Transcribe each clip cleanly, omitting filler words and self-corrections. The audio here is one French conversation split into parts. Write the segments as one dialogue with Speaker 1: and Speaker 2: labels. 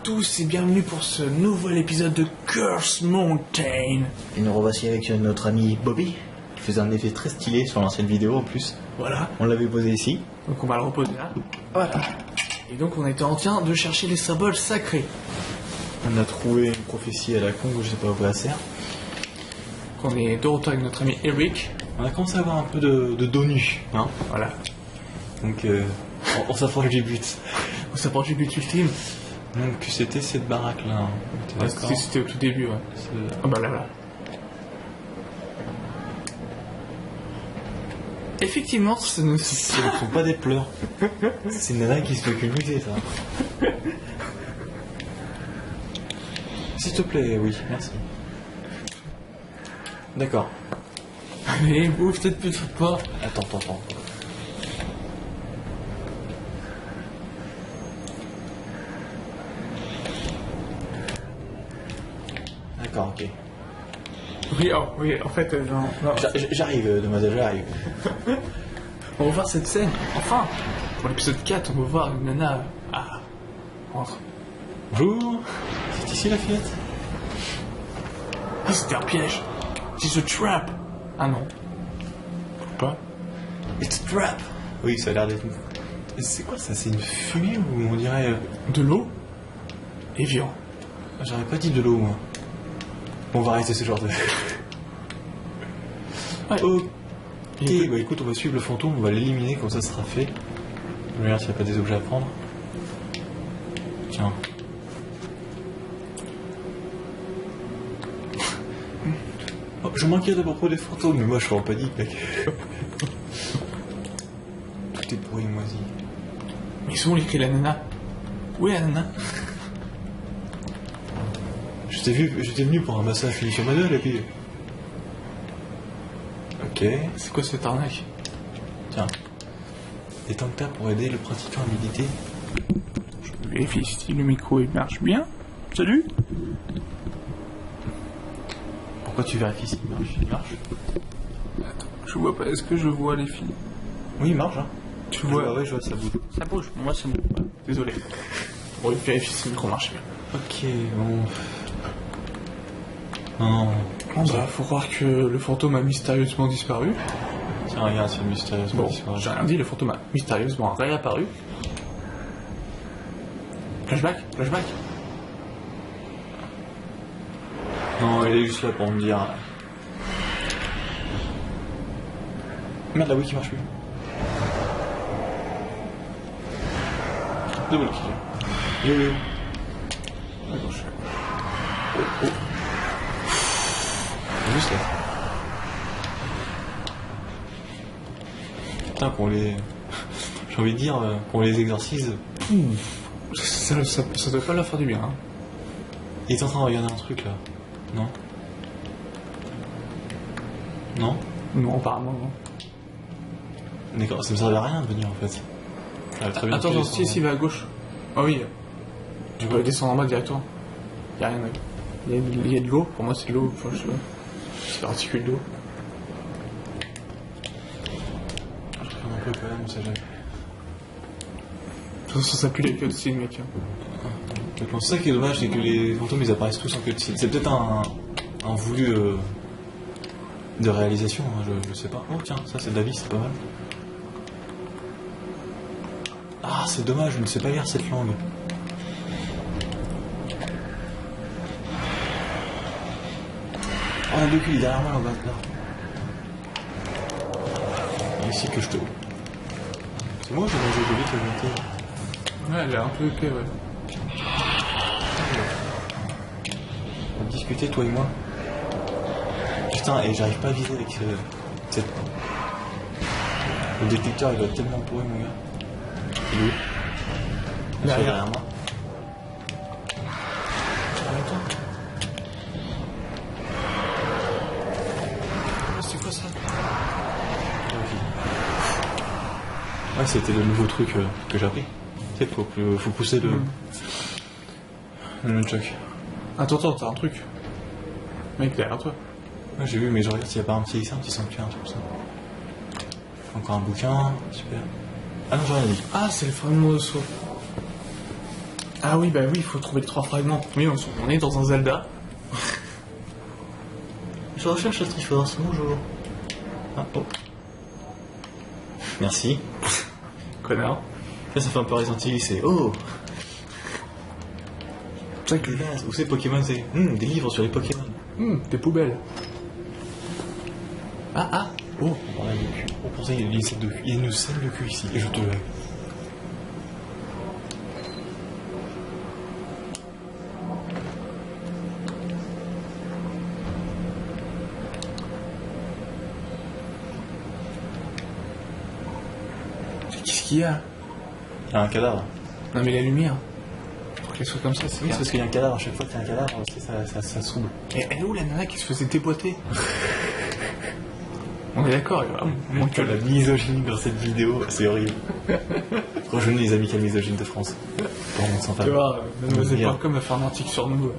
Speaker 1: tous et bienvenue pour ce nouvel épisode de Curse Mountain.
Speaker 2: Et nous revoici avec notre ami Bobby, qui faisait un effet très stylé sur l'ancienne vidéo en plus.
Speaker 1: Voilà.
Speaker 2: On l'avait posé ici.
Speaker 1: Donc on va le reposer là. Voilà. Et donc on était en train de chercher les symboles sacrés.
Speaker 2: On a trouvé une prophétie à la con, je sais pas à quoi elle sert.
Speaker 1: On est de retour avec notre ami Eric.
Speaker 2: On a commencé à avoir un peu de dos nu, hein.
Speaker 1: Voilà.
Speaker 2: Donc on s'approche du but.
Speaker 1: On s'approche du but ultime.
Speaker 2: Donc c'était cette baraque là. Hein.
Speaker 1: Ouais, c'était au tout début, ouais. Ah bah là, là. Effectivement, ce ne
Speaker 2: sont pas des pleurs. C'est une nana qui se fait culbuter, ça. S'il te plaît, oui, merci. D'accord.
Speaker 1: Allez, ouvre cette petite porte.
Speaker 2: Attends. D'accord, ok.
Speaker 1: Oui, en fait, non.
Speaker 2: J'arrive, demoiselle, j'arrive.
Speaker 1: On va voir cette scène, enfin. Pour l'épisode 4, on va voir une nana. Ah, rentre.
Speaker 2: Bonjour. C'est ici la fillette?
Speaker 1: Ah, c'était un piège. C'est a trap. Ah non. Pas.
Speaker 2: It's a trap. Oui, ça a l'air d'être une... C'est quoi ça? C'est une fumée ou on dirait...
Speaker 1: De l'eau et viande.
Speaker 2: J'aurais pas dit de l'eau, moi. Bon, on va arrêter ce genre de...
Speaker 1: Ouais.
Speaker 2: Ok, bah écoute, on va suivre le fantôme, on va l'éliminer, comme ça sera fait. Je regarde s'il n'y a pas des objets à prendre. Tiens. Oh, je m'inquiète à propos des fantômes, mais moi je suis en panique, mec. Tout est pourri, moisi.
Speaker 1: Mais ils sont où écrit la nana? Où est la nana?
Speaker 2: J'étais venu pour ramasser un finition manuel et puis... Ok.
Speaker 1: C'est quoi cette arnaque?
Speaker 2: Tiens. Des tanks pour aider le pratiquant à méditer.
Speaker 1: Je vérifie si le micro il marche bien. Salut.
Speaker 2: Pourquoi tu vérifies s'il marche? Il marche.
Speaker 1: Attends, je vois pas. Est-ce que je vois les filles?
Speaker 2: Oui, il marche, hein.
Speaker 1: Tu vois?
Speaker 2: Ouais, je vois, ça bouge.
Speaker 1: Ça bouge. Moi, c'est bon. Ouais. Désolé. On va vérifier si le micro marche bien.
Speaker 2: Ok, bon... Non.
Speaker 1: Bon bah, faut croire que le fantôme a mystérieusement disparu.
Speaker 2: Tiens, regarde, c'est mystérieusement disparu.
Speaker 1: J'ai rien dit, le fantôme a mystérieusement réapparu. Flashback.
Speaker 2: Non, il est juste là pour me dire... Merde, la wiki marche plus. Double kill. Yo.
Speaker 1: À gauche.
Speaker 2: Oh. Juste là. Putain, qu'on les... J'ai envie de dire, qu'on les exorcise.
Speaker 1: Ça doit pas leur faire du bien, hein.
Speaker 2: Il est en train de regarder un truc, là. Non?
Speaker 1: Non, apparemment, non.
Speaker 2: D'accord, ça me servait à rien de venir, en fait. Très bien.
Speaker 1: Attends, si il va à gauche. Ah oui. Tu peux descendre en bas directement. Il y a rien à... Il y a de l'eau, pour moi c'est de l'eau, enfin, c'est particule d'eau.
Speaker 2: Je regarde un peu quand même, on sait jamais.
Speaker 1: De toute façon ça pue les cutscenes, mec.
Speaker 2: C'est ça qui est dommage, c'est que les fantômes ils apparaissent tous en cutscene. C'est peut-être un voulu de réalisation, hein, je sais pas. Oh tiens, ça c'est de la vie, c'est pas mal. Ah, c'est dommage, je ne sais pas lire cette langue. Oh, le cul, il est derrière moi, là-bas, là. Ici que je te... C'est moi ou j'ai mangé de vite le
Speaker 1: Ouais, elle est un peu épais, ouais.
Speaker 2: On va discuter, toi et moi. Putain, et j'arrive pas à viser avec cette... Le détecteur, il doit être tellement pourri, mon gars. Il est où? Derrière moi.
Speaker 1: C'est quoi ça?
Speaker 2: Ouais, c'était le nouveau truc que j'ai appris. Tu sais, faut pousser le nunchuk.
Speaker 1: Attends, t'as un truc. Mec, derrière toi.
Speaker 2: Ouais, j'ai vu, mais je regarde s'il n'y a pas un petit sanctuaire, un truc comme ça. Encore un bouquin, super. Ah non, j'ai rien dit.
Speaker 1: Ah, c'est le fragment de soi. Ah oui, bah oui, il faut trouver les 3 fragments. Oui, on est dans un Zelda.
Speaker 2: Je recherche la Triforce, bonjour. Ah, oh. Merci.
Speaker 1: Connard.
Speaker 2: Là, ça fait un peu Resident Evil, c'est oh.
Speaker 1: C'est vrai que
Speaker 2: Où c'est Pokémon, c'est des livres sur les Pokémon.
Speaker 1: des poubelles. Ah.
Speaker 2: Oh, voilà, il y a le cul. Oh, pour ça, il y a une scène de cul. Il y a une scène de cul ici, et je te le.
Speaker 1: Qu'est-ce qu'il y a?
Speaker 2: Il y a un cadavre.
Speaker 1: Non mais la lumière. Pour que les soit comme ça, c'est
Speaker 2: Oui, c'est parce qu'il y a un cadavre. À chaque fois qu'il y a un cadavre, ça s'ouvre.
Speaker 1: Et elle est où la nana qui se faisait déboîter? On est d'accord, il y a vraiment moins que
Speaker 2: La misogynie dans cette vidéo, c'est horrible. Rejoignez les amicales misogynes de France. Pour mon sans
Speaker 1: Tu vois, Mademoiselle.com va faire un article sur nous.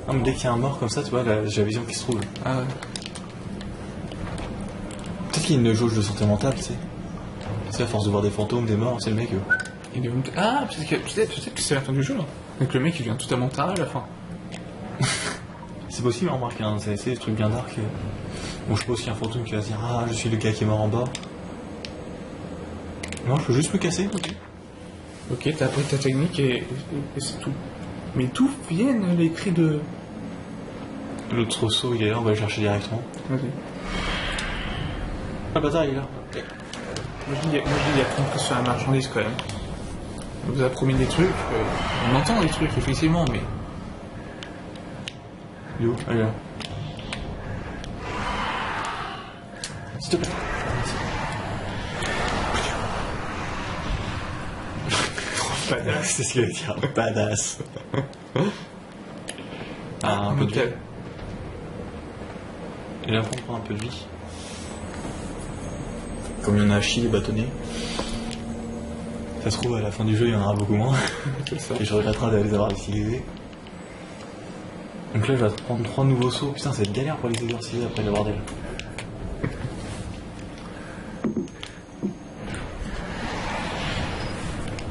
Speaker 2: Non, mais dès qu'il y a un mort comme ça, tu vois, j'ai la vision qui se trouve.
Speaker 1: Ah ouais.
Speaker 2: Peut-être qu'il y a une jauge de santé mentale, tu sais. C'est à force de voir des fantômes, des morts, c'est le mec.
Speaker 1: Il est... Ah, peut-être que c'est la fin du jeu là. Donc le mec il devient totalement taré à la fin.
Speaker 2: C'est possible, remarque, hein, c'est des trucs bien dark. Bon, je suppose qu'il y a un fantôme qui va se dire ah, je suis le gars qui est mort en bas. Non, je peux juste me casser, ok.
Speaker 1: Ok, t'as appris ta technique et c'est tout. Mais d'où viennent les cris de...
Speaker 2: L'autre saut, il est là, on va le chercher directement.
Speaker 1: Vas-y.
Speaker 2: Ah, bâtard, il est là.
Speaker 1: Moi je dis, il y a trompé sur la marchandise quand même. On vous a promis des trucs, on entend des trucs effectivement, mais...
Speaker 2: Il est où? Ah, il est là. S'il te plaît.
Speaker 1: Badass.
Speaker 2: C'est ce qu'il veut dire. Badass. Ah, un peu de vie. Et là, on prend un peu de vie. Comme il y en a à chier bâtonnés. Ça se trouve, à la fin du jeu, il y en aura beaucoup moins.
Speaker 1: C'est ça.
Speaker 2: Et je regretterai de les avoir utilisés. Donc là, je vais prendre 3 nouveaux sauts. Putain, ça va être galère pour les exorciser après le bordel.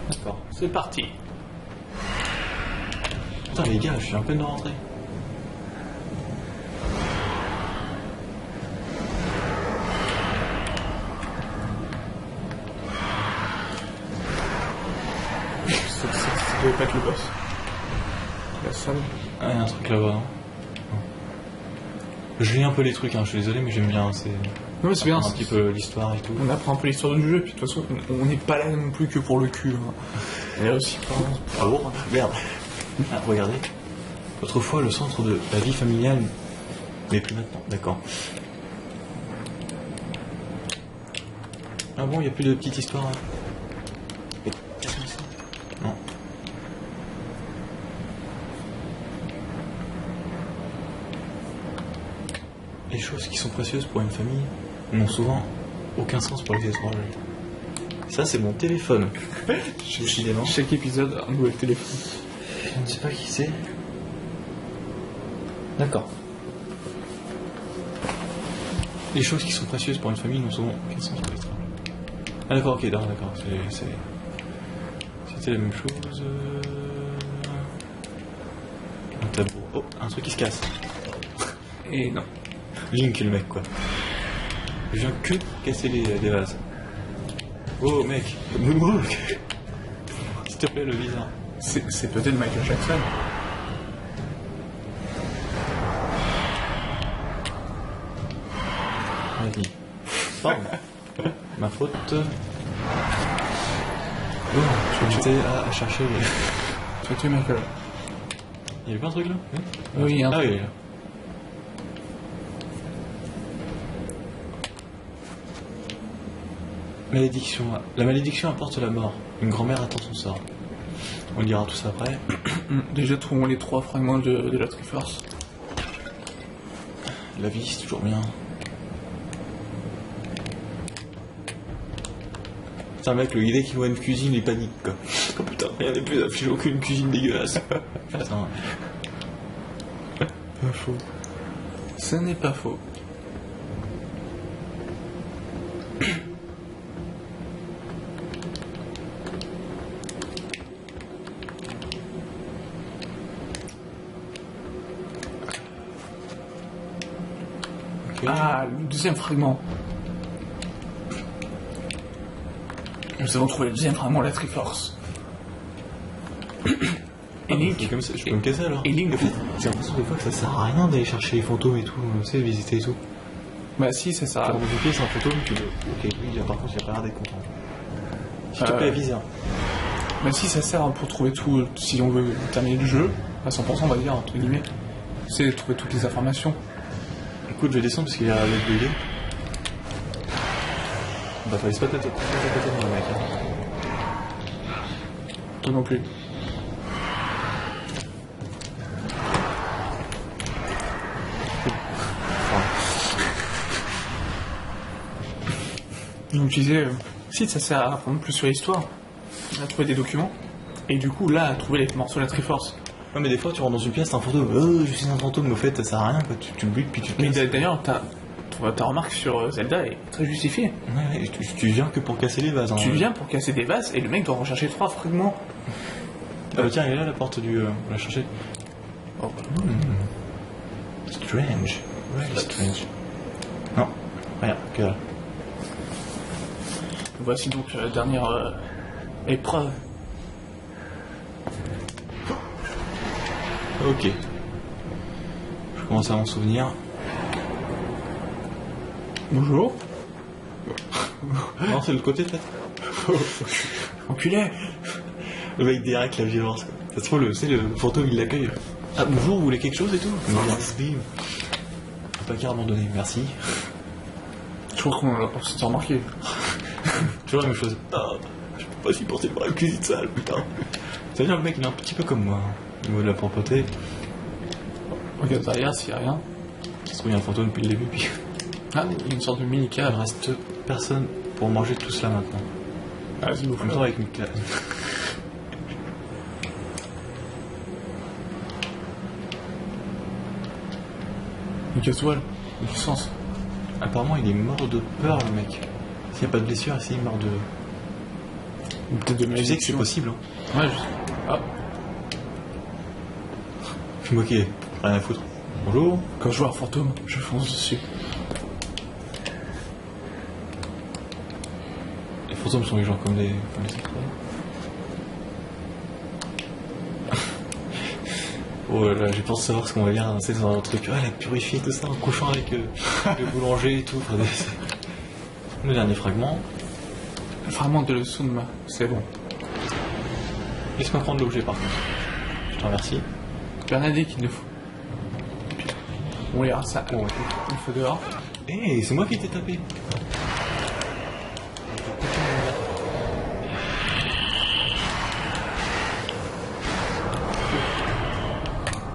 Speaker 2: D'accord.
Speaker 1: C'est parti.
Speaker 2: Putain, les gars, je suis à peine de rentrer.
Speaker 1: Ça devait pas être le boss. La salle.
Speaker 2: Ah, il y a un truc là-bas, non? Je lis un peu les trucs, hein, je suis désolé, mais j'aime bien. C'est...
Speaker 1: Non mais c'est bien.
Speaker 2: Un petit peu l'histoire et tout.
Speaker 1: On apprend un peu l'histoire du jeu, puis de toute façon, on n'est pas là non plus que pour le cul. Hein. Il y a aussi pas...
Speaker 2: Ah bon? Merde. Ah, regardez. Autrefois, le centre de la vie familiale, mais plus maintenant. D'accord. Ah bon, il n'y a plus de petite histoire là. Mais qu'est-ce que c'est ça? Non. Les choses qui sont précieuses pour une famille n'ont souvent aucun sens pour les étrangers. Ça, c'est mon téléphone. Décidément.
Speaker 1: Chaque épisode, un nouvel téléphone.
Speaker 2: Je ne sais pas qui c'est. D'accord. Les choses qui sont précieuses pour une famille n'ont souvent aucun sens pour les étrangers. Ah d'accord, ok, d'accord. C'était la même chose. Un tableau. Oh, un truc qui se casse.
Speaker 1: Et non.
Speaker 2: Link le mec quoi. Je viens que casser les vases. Oh mec, moonwalk. S'il te plaît le visage.
Speaker 1: C'est peut-être Michael Jackson.
Speaker 2: Vas-y. Pardon. Ma faute. Oh, j'étais à chercher les...
Speaker 1: Tu vas tuer Michael.
Speaker 2: Il y avait pas un truc là?
Speaker 1: Oui, il y a un
Speaker 2: Ah
Speaker 1: truc.
Speaker 2: oui, il est là. Malédiction. La malédiction apporte la mort. Une grand-mère attend son sort. On dira tout ça après.
Speaker 1: Déjà, trouvons les 3 fragments de la Triforce.
Speaker 2: La vie, c'est toujours bien. Putain, mec, le idée qu'il voit une cuisine, il panique, quoi. Oh putain, rien n'est plus affligeant qu'une cuisine dégueulasse. Putain.
Speaker 1: Pas faux. Ce n'est pas faux. Ah, le deuxième fragment. Nous avons trouvé le deuxième fragment de la Triforce. Et Link.
Speaker 2: Comme ça, je peux me casser alors.
Speaker 1: Et Link.
Speaker 2: En fait, j'ai l'impression des fois que ça sert à rien d'aller chercher les fantômes et tout, tu sais, visiter et tout.
Speaker 1: Bah si, c'est ça.
Speaker 2: Dans une pièce, un fantôme, tu le. Ok, lui, par contre, il a pas l'air d'être content. S'il te plaît, avise.
Speaker 1: Bah si, ça sert pour trouver tout, si on veut terminer le jeu, à 100% on va dire, entre guillemets. C'est trouver toutes les informations.
Speaker 2: Écoute, je vais descendre parce qu'il a l'air de buguer. Bah, fallait pas tâter, le mec.
Speaker 1: Toi non plus. Donc je disais, si ça sert à apprendre plus sur l'histoire, à trouver des documents, et du coup là à trouver les morceaux de la Triforce.
Speaker 2: Ouais, mais des fois tu rentres dans une pièce, t'es un fantôme, je suis un fantôme, mais au fait ça sert à rien, quoi. Tu le butes puis tu te
Speaker 1: Mais
Speaker 2: casses.
Speaker 1: d'ailleurs ta remarque sur Zelda est très justifiée.
Speaker 2: Ouais, tu viens que pour casser les vases. Hein.
Speaker 1: Tu viens pour casser des vases et le mec doit rechercher 3 fragments.
Speaker 2: Ah bah tiens, elle est là la porte du. On l'a chercher.
Speaker 1: Oh.
Speaker 2: Strange. Very strange. Non, rien, que là.
Speaker 1: Voici donc la dernière épreuve.
Speaker 2: Ok. Je commence à m'en souvenir.
Speaker 1: Bonjour.
Speaker 2: Non, c'est le côté peut-être.
Speaker 1: Enculé.
Speaker 2: Le mec direct la violence. Quoi. Ça se trouve, le fantôme il l'accueille. Ah bonjour, vous voulez quelque chose et tout? Non, bim. Pas qu'à abandonner, merci.
Speaker 1: Je crois qu'on l'a pas remarqué.
Speaker 2: Toujours la même chose. Ah, je peux pas supporter de la cuisine sale, putain. Ça veut dire le mec il est un petit peu comme moi. Au niveau de la propreté.
Speaker 1: Regarde derrière s'il y a rien.
Speaker 2: Ça se trouve, il y a un fantôme depuis le début, puis.
Speaker 1: Ah, il y a une sorte de mini
Speaker 2: Il
Speaker 1: cave.
Speaker 2: reste personne pour manger tout cela maintenant.
Speaker 1: Ah, vas-y,
Speaker 2: En même temps, avec une cave.
Speaker 1: Une casse-voile. Une puissance.
Speaker 2: Apparemment, il est mort de peur, le mec. S'il n'y a pas de blessure, ici, il est mort de.
Speaker 1: Ou peut-être de
Speaker 2: Tu sais que c'est possible, hein.
Speaker 1: Ouais, Ah,
Speaker 2: Je suis moqué, rien à foutre. Bonjour.
Speaker 1: quand je vois un fantôme, je fonce dessus.
Speaker 2: Les fantômes sont les gens comme les étoiles. Oh là là, j'ai peur de savoir ce qu'on va dire, hein, c'est dans un truc, la purifier, tout ça, en couchant avec le boulanger et tout. Enfin, le dernier fragment.
Speaker 1: Le fragment de Sunma, c'est bon.
Speaker 2: Laisse-moi prendre l'objet par contre. Je te remercie.
Speaker 1: Bernadette qu'il le faut. On verra ça.
Speaker 2: Bon, ouais.
Speaker 1: Il faut dehors.
Speaker 2: Hey, c'est moi qui t'ai tapé.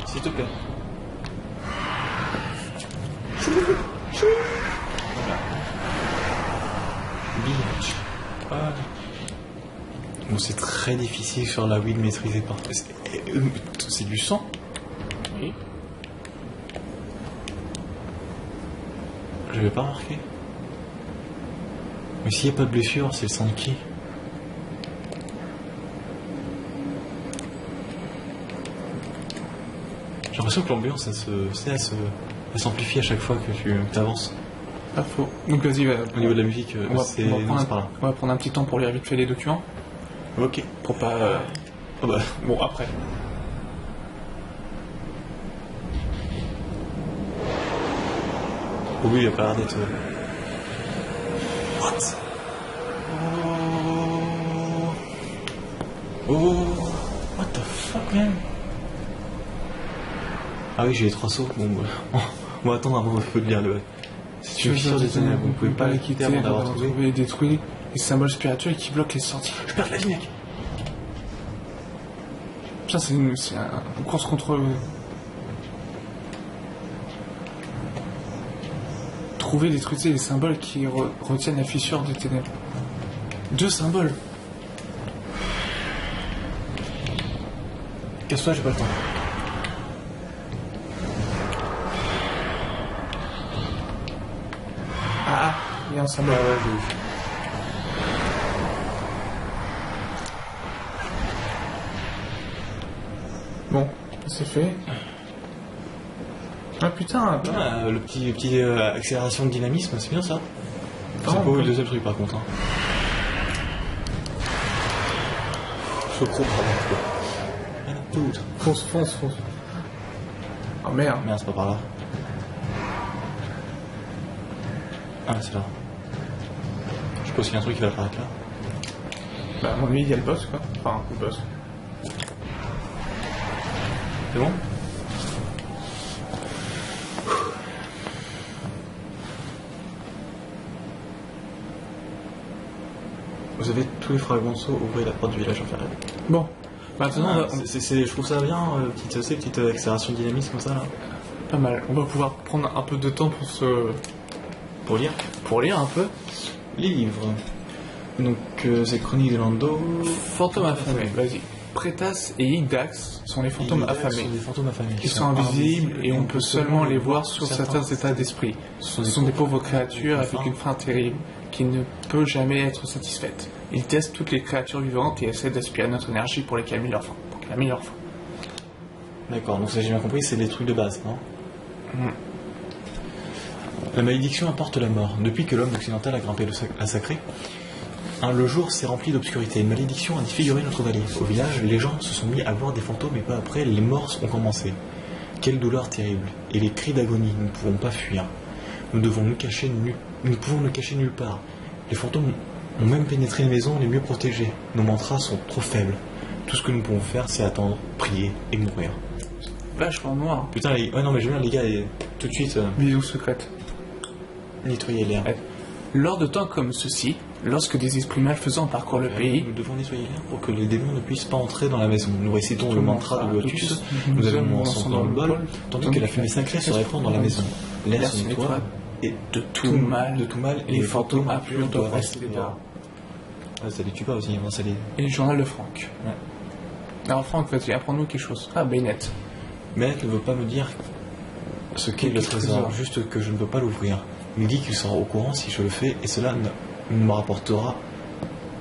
Speaker 2: S'il te plaît. Bitch. Ah. Bon, c'est très difficile sur la Wii de maîtriser par. C'est du sang.
Speaker 1: Oui.
Speaker 2: Je vais pas remarqué. Mais s'il n'y a pas de blessure, c'est le sang de qui? J'ai l'impression que l'ambiance, elle s'amplifie à chaque fois que tu avances.
Speaker 1: Pas faux. Donc vas-y,
Speaker 2: Au niveau de la musique, c'est non, c'est pas là.
Speaker 1: on va prendre un petit temps pour lire vite fait les documents.
Speaker 2: Ok.
Speaker 1: Pour pas.
Speaker 2: Oh bah.
Speaker 1: Bon, après.
Speaker 2: Oh oui, il a pas l'air d'être. What? Oh. What the fuck, man? Ah oui, j'ai les 3 sauts. Bon, bah. On va attendre avant de lire le. C'est une fissure des ténèbres, vous ne pouvez pas la quitter avant d'avoir trouvé.
Speaker 1: Et détruit les symboles spirituels qui bloquent les sorties.
Speaker 2: Je perds la vie, mec.
Speaker 1: Putain, c'est une course contre. Trouver, détruire les symboles qui retiennent la fissure des ténèbres. 2 symboles.
Speaker 2: Casse-toi, j'ai pas le temps.
Speaker 1: Ah, il y a un symbole.
Speaker 2: Ouais, j'ai vu.
Speaker 1: Bon, c'est fait. Ah putain,
Speaker 2: Le petit accélération de dynamisme, c'est bien ça. C'est
Speaker 1: Ah,
Speaker 2: pas
Speaker 1: ouais.
Speaker 2: le deuxième truc par contre. Hein. Chocro, pardon. Tout.
Speaker 1: fonce. Oh merde.
Speaker 2: Merde, c'est pas par là. Ah, c'est là. Je suppose qu'il y a un truc qui va apparaître là.
Speaker 1: Bah, à mon avis, il y a le boss, quoi. Enfin, le boss.
Speaker 2: C'est bon? Vous avez tous les fragments de saut, ouvrez la porte du village inférieur.
Speaker 1: Bon. Bah, maintenant,
Speaker 2: Je trouve ça bien, petite accélération dynamique comme ça là.
Speaker 1: pas mal. On va pouvoir prendre un peu de temps
Speaker 2: Pour lire.
Speaker 1: pour lire un peu.
Speaker 2: Livre. Donc c'est Chronique de Lando.
Speaker 1: Fantômes affamés, vas-y. Prétas et Ydax sont les fantômes affamés.
Speaker 2: Des fantômes affamés.
Speaker 1: Ils sont invisibles et on peut seulement les voir sur certains états d'esprit. Ce sont des pauvres créatures avec une faim terrible qui ne peut jamais être satisfaite. Ils testent toutes les créatures vivantes et essaient d'aspirer notre énergie pour les calmer leur faim.
Speaker 2: D'accord, donc ça j'ai bien compris, c'est les trucs de base, non?
Speaker 1: Mm.
Speaker 2: La malédiction apporte la mort. Depuis que l'homme occidental a grimpé la sacrée, le jour s'est rempli d'obscurité. Une malédiction a défiguré notre vallée. Au village, les gens se sont mis à voir des fantômes et peu après, les morts ont commencé. Quelle douleur terrible. Et les cris d'agonie, nous ne pouvons pas fuir. Nous ne pouvons nous cacher nulle part. Les fantômes ont même pénétré les maisons les mieux protégées. Nos mantras sont trop faibles. Tout ce que nous pouvons faire, c'est attendre, prier et mourir.
Speaker 1: Vachement noir.
Speaker 2: Putain, ouais, non, mais je veux dire, les gars, tout de suite,
Speaker 1: Vision secrète.
Speaker 2: nettoyer l'air.
Speaker 1: Lors de temps comme ceci, lorsque des esprits malfaisants parcourent le pays,
Speaker 2: Nous devons nettoyer l'air pour que les démons ne puissent pas entrer dans la maison. Nous récitons le mantra de Lotus, nous allons ensemble dans le bol, tandis que la fumée sacrée se répand dans la maison. L'air se nettoie et
Speaker 1: de tout mal,
Speaker 2: et
Speaker 1: les fantômes impurs doivent rester dehors.
Speaker 2: Ah, ça les tue pas aussi, hein, ça les...
Speaker 1: Et le journal de Franck.
Speaker 2: Ouais.
Speaker 1: Alors Franck, vas-y, apprends-nous quelque chose. Ah, Bennett.
Speaker 2: Mais elle ne veut pas me dire ce qu'est le trésor, juste que je ne peux pas l'ouvrir. Il me dit qu'il sera au courant si je le fais, et cela me rapportera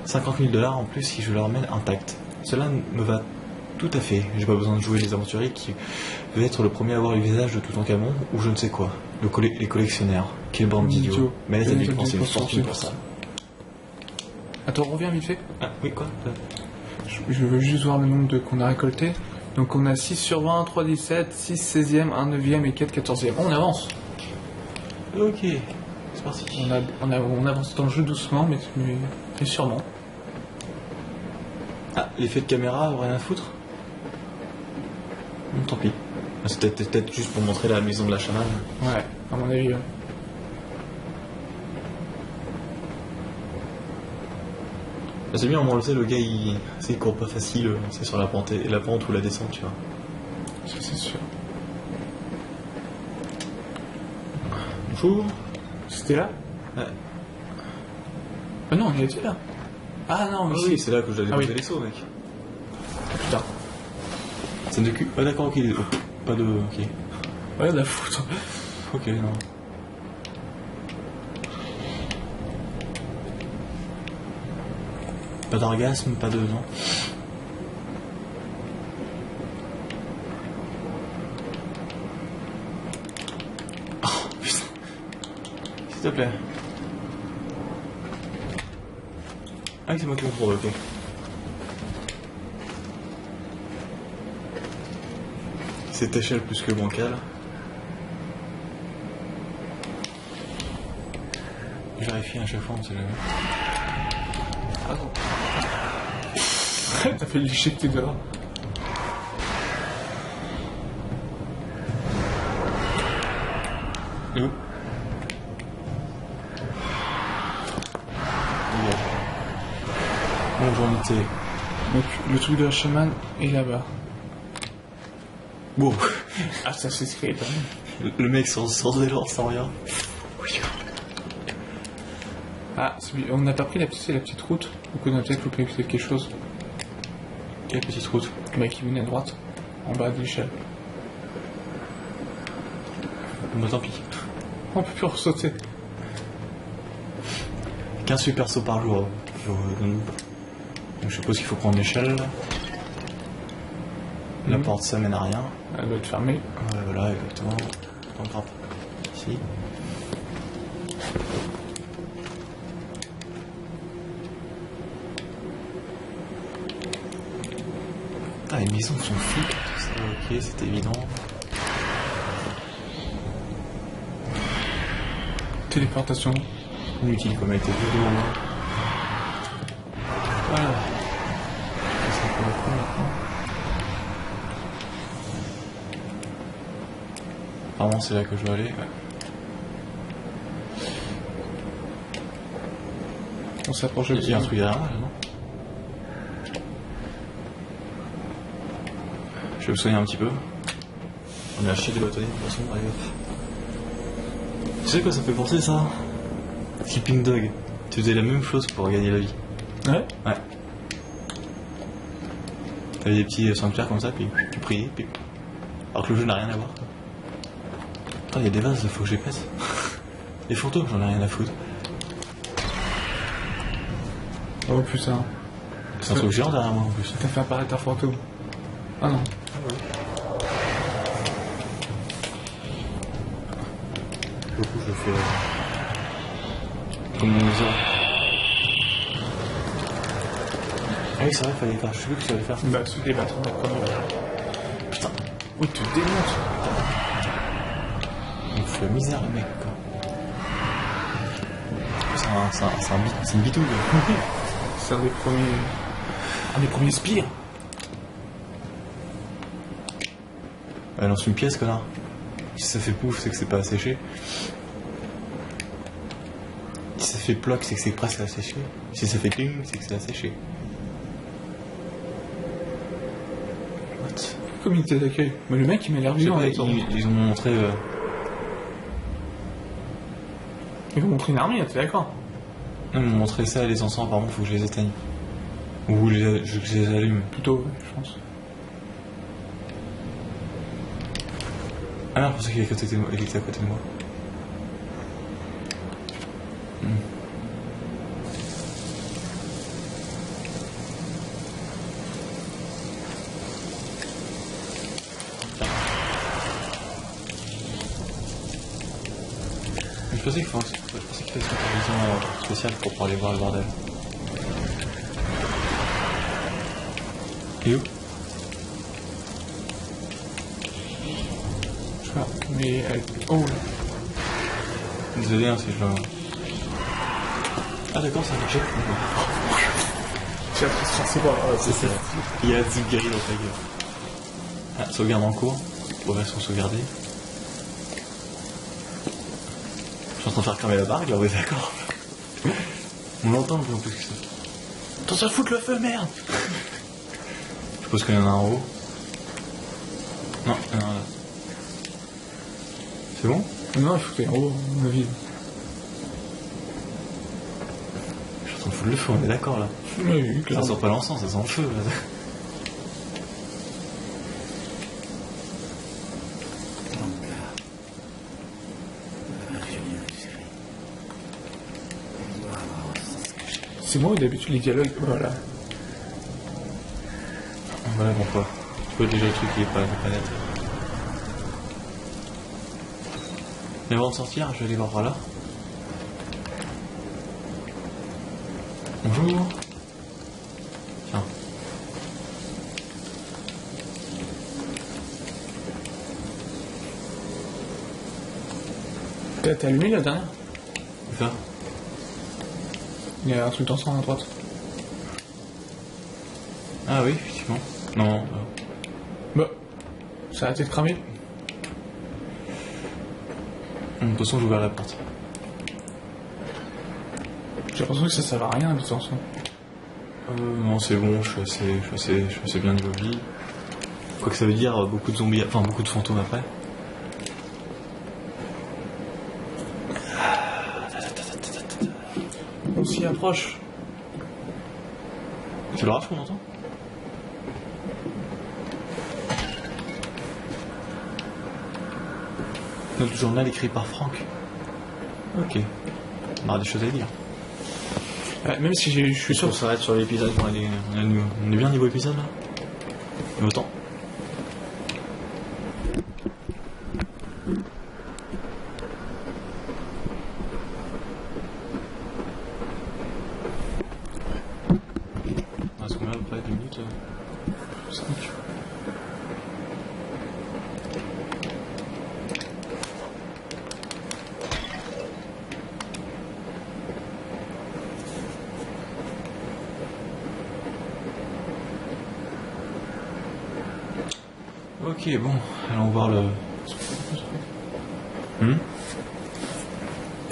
Speaker 2: 50 000 $ en plus si je le ramène intact. Cela me va tout à fait. J'ai pas besoin de jouer les aventuriers qui veut être le premier à voir le visage de Toutankhamon ou je ne sais quoi. Les collectionneurs. Quelle bande d'idiots. Mais elle a dû dépenser une fortune pour ça.
Speaker 1: Attends, reviens vite fait.
Speaker 2: Ah oui, quoi?
Speaker 1: Je veux juste voir le nombre qu'on a récolté. Donc on a 6 sur 20, 3 17, 6 16e, 1 9e et 4 14e. On avance.
Speaker 2: Ok, c'est parti.
Speaker 1: On avance dans le jeu doucement, mais sûrement.
Speaker 2: Ah, l'effet de caméra, rien à foutre? Tant pis. C'était peut-être juste pour montrer la maison de la chamane.
Speaker 1: Ouais, à mon avis.
Speaker 2: Bah, c'est bien, au moins on le sait, le gars il court pas facile, c'est sur la pente ou la descente, tu vois.
Speaker 1: Ça c'est sûr.
Speaker 2: Bonjour.
Speaker 1: C'était là?
Speaker 2: Ouais.
Speaker 1: Ah non, il était là. Ah non, mais
Speaker 2: Oui, c'est là que je dois déposer
Speaker 1: oui.
Speaker 2: les sauts, mec.
Speaker 1: Putain.
Speaker 2: Scène de cul. Ah d'accord, ok. Pas de... ok.
Speaker 1: Ouais, la foutre.
Speaker 2: Ok, non. Pas d'orgasme, pas de... non. Oh, putain. S'il te plaît. Ah, c'est moi qui me provoque, ok. Cette échelle plus que bancale. Je vérifie à chaque fois, on sait jamais.
Speaker 1: T'as fait l'éjecter dehors.
Speaker 2: Et où? Bon, j'en étais.
Speaker 1: Donc le truc de la chamane est là-bas.
Speaker 2: Wow.
Speaker 1: Ah, ça c'est secret quand même.
Speaker 2: Le mec sans élan, sans rien.
Speaker 1: Ah, on n'a pas pris la petite route. Donc on a peut-être loupé quelque chose.
Speaker 2: Quelle petite route?
Speaker 1: Le mec qui venait à droite, en bas de l'échelle.
Speaker 2: Bah tant pis.
Speaker 1: On peut plus ressauter.
Speaker 2: 15 super sauts par jour. Donc je suppose qu'il faut prendre l'échelle. La porte ça mène à rien.
Speaker 1: Elle doit être fermée.
Speaker 2: Voilà, exactement. on grimpe. Ici. Ah, les maisons sont flics, tout ça, ok, c'est évident.
Speaker 1: Téléportation.
Speaker 2: Inutile comme elle était vue de loin. Voilà. Ça pour le coup maintenant. Apparemment c'est là que je dois aller. Ouais.
Speaker 1: On s'approche de
Speaker 2: Il y a un truc derrière moi là, non? Je vais me soigner un petit peu. On a acheté des bâtonnets de toute façon, allez hop. Tu sais quoi ça me fait penser ça? Sleeping Dog. Tu faisais la même chose pour gagner la vie.
Speaker 1: Ouais.
Speaker 2: Ouais. T'avais des petits sanctuaires comme ça, puis tu priais, puis... Alors que le jeu n'a rien à voir. Ah, il y a des vases, faut que je les pète. Les photos, j'en ai rien à foutre.
Speaker 1: Oh putain.
Speaker 2: C'est un truc géant derrière moi en plus.
Speaker 1: T'as fait apparaître un fantôme. Ah non.
Speaker 2: Du coup, je fais... Comme on disait. Ah oui, c'est vrai, fallait faire. Je sais plus ce que tu allais faire.
Speaker 1: Bah, sous les bâtons, d'accord.
Speaker 2: Putain.
Speaker 1: Oui, tu te démontes.
Speaker 2: Il fout la misère, le mec, quoi. C'est une bitouille.
Speaker 1: C'est un des premiers. Un des premiers spires.
Speaker 2: Elle lance une pièce, connard. Si ça fait pouf, c'est que c'est pas asséché. Si ça fait ploc, c'est que c'est presque asséché. Si ça fait cling, c'est que c'est asséché. What?
Speaker 1: Comité d'accueil. Mais le mec, il m'a l'air
Speaker 2: Je sais
Speaker 1: vivant
Speaker 2: pas,
Speaker 1: avec ça.
Speaker 2: ils ont montré...
Speaker 1: Ils vont montrer une armée, t'es d'accord?
Speaker 2: Non, ils m'ont montré ça, les encens, apparemment, faut que je les éteigne. Ou que je les allume.
Speaker 1: Plutôt, ouais, je pense.
Speaker 2: Ah non, je pensais qu'il était à côté de moi. Je pensais qu'il fallait une intervention spéciale pour pouvoir aller voir le bordel. Et où?
Speaker 1: Je sais pas, mais elle... Oh là.
Speaker 2: Désolé hein, si je... Ah d'accord, ça a marché.
Speaker 1: J'ai appris ce c'est pas.
Speaker 2: C'est ça. Il y a Zubgari dans ta gueule. Ah, sauvegarde en cours. Progression sauvegardée. Je suis en train de faire cramer la barre, là, ouais, d'accord. On l'entend un peu en plus que ça. Attends, ça fout le feu, merde! Je suppose qu'il y en a un en haut. Non, il y en a un là. C'est bon?
Speaker 1: Non, il faut que t'aies en haut, à mon avis.
Speaker 2: Je suis en train de foutre le feu, on est d'accord là.
Speaker 1: Oui,
Speaker 2: Ça
Speaker 1: clairement.
Speaker 2: sort pas l'encens, ça sent le feu là.
Speaker 1: C'est moi ou d'habitude les dialogues? Voilà.
Speaker 2: Voilà pourquoi. Tu vois déjà le truc qui est pas net. Mais avant de sortir, je vais aller voir par là. Bonjour. Tiens.
Speaker 1: T'as allumé la dernière?
Speaker 2: Ça.
Speaker 1: Il y a un truc d'encens à droite.
Speaker 2: Ah oui, effectivement. Non.
Speaker 1: Bah, ça a arrêté de cramer.
Speaker 2: De toute façon, j'ai ouvert la porte.
Speaker 1: J'ai l'impression que ça sert à rien, les encens.
Speaker 2: Non, c'est bon, je suis assez bien niveau vie. Quoi que ça veut dire, beaucoup de zombies, enfin beaucoup de fantômes après.
Speaker 1: On s'y approche.
Speaker 2: C'est le raf qu'on entend? Notre journal écrit par Franck. Ok. On aura des choses à dire.
Speaker 1: Même si je suis sûr.
Speaker 2: On s'arrête sur l'épisode. On est bien niveau épisode là? Et autant. Ok, bon, allons voir le...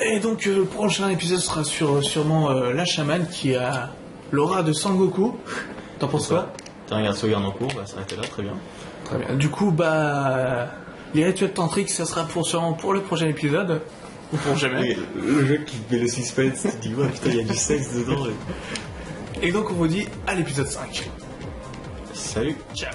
Speaker 1: Et donc le prochain épisode sera sur sûrement la chamane qui a l'aura de Sangoku. T'en penses quoi?
Speaker 2: T'as regardé Sauvegarde en cours, on va s'arrêter là, très bien.
Speaker 1: Très bien. Du coup, les rituels tantriques, ça sera sûrement pour le prochain épisode. Ou pour jamais.
Speaker 2: Le jeu qui met le suspense, tu dis, ouais, putain, il y a du sexe dedans.
Speaker 1: Et donc on vous dit à l'épisode 5.
Speaker 2: Salut.
Speaker 1: Ciao.